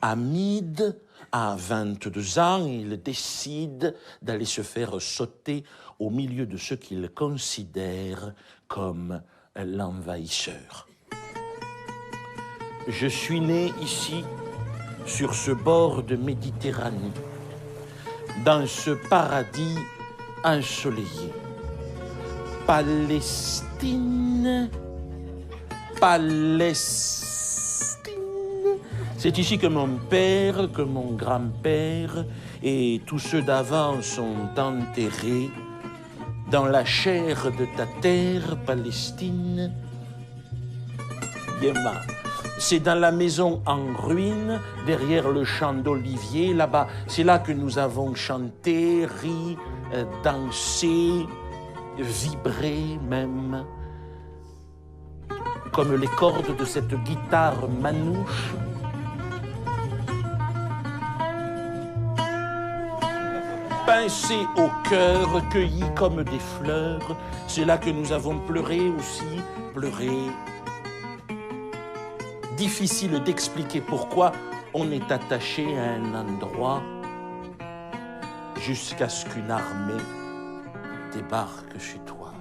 Hamid a 22 ans, il décide d'aller se faire sauter au milieu de ce qu'il considère comme l'envahisseur. Je suis né ici, sur ce bord de Méditerranée, dans ce paradis ensoleillé. Palestine, c'est ici que mon père, que mon grand-père et tous ceux d'avant sont enterrés dans la chair de ta terre, Palestine. Yéma. C'est dans la maison en ruine, derrière le champ d'olivier, là-bas. C'est là que nous avons chanté, ri, dansé, vibré même, comme les cordes de cette guitare manouche. Pincé au cœur, cueilli comme des fleurs, c'est là que nous avons pleuré aussi, pleuré. Difficile d'expliquer pourquoi on est attaché à un endroit jusqu'à ce qu'une armée débarque chez toi.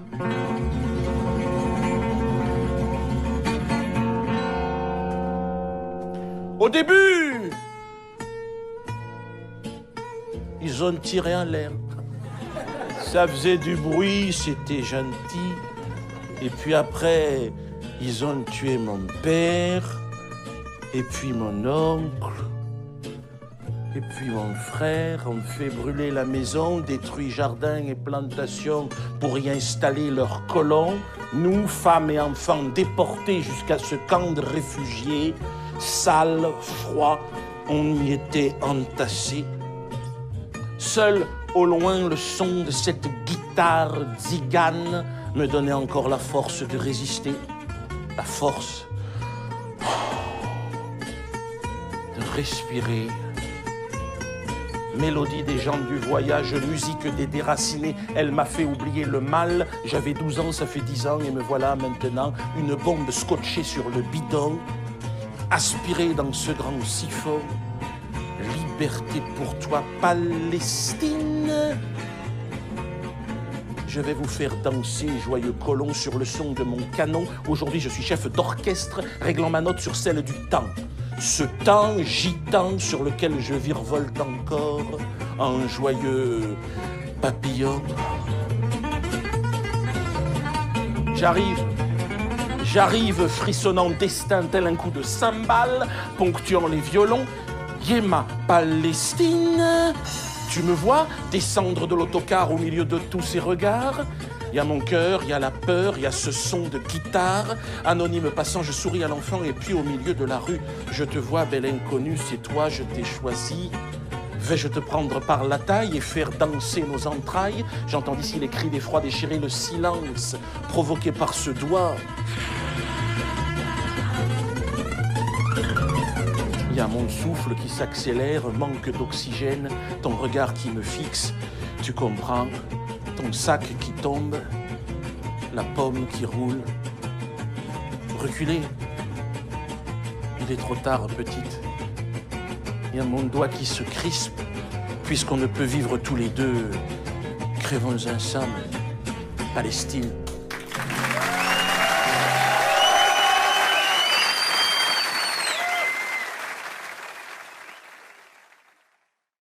Au début, ils ont tiré en l'air. Ça faisait du bruit, c'était gentil. Et puis après, ils ont tué mon père, et puis mon oncle, et puis mon frère. On fait brûler la maison, détruit jardin et plantations pour y installer leurs colons. Nous, femmes et enfants, déportés jusqu'à ce camp de réfugiés, sale, froid, on y était entassés. Seul, au loin, le son de cette guitare tzigane me donnait encore la force de résister. La force de respirer. Mélodie des gens du voyage, musique des déracinés, elle m'a fait oublier le mal. J'avais 12 ans, ça fait 10 ans, et me voilà maintenant, une bombe scotchée sur le bidon, aspirée dans ce grand siphon. Liberté pour toi, Palestine. Je vais vous faire danser, joyeux colons, sur le son de mon canon. Aujourd'hui, je suis chef d'orchestre, réglant ma note sur celle du temps. Ce temps gitan sur lequel je virevolte encore en joyeux papillon. J'arrive, frissonnant destin tel un coup de cymbale, ponctuant les violons. Yéma, Palestine. Tu me vois descendre de l'autocar au milieu de tous ces regards. Il y a mon cœur, il y a la peur, il y a ce son de guitare. Anonyme passant, je souris à l'enfant et puis au milieu de la rue, je te vois, belle inconnue, c'est toi, je t'ai choisi. Vais-je te prendre par la taille et faire danser nos entrailles? J'entends d'ici les cris d'effroi déchirer le silence provoqué par ce doigt. Il y a mon souffle qui s'accélère, manque d'oxygène, ton regard qui me fixe, tu comprends, ton sac qui tombe, la pomme qui roule. Reculez, il est trop tard, petite. Il y a mon doigt qui se crispe, puisqu'on ne peut vivre tous les deux. Crevons ensemble, Palestine.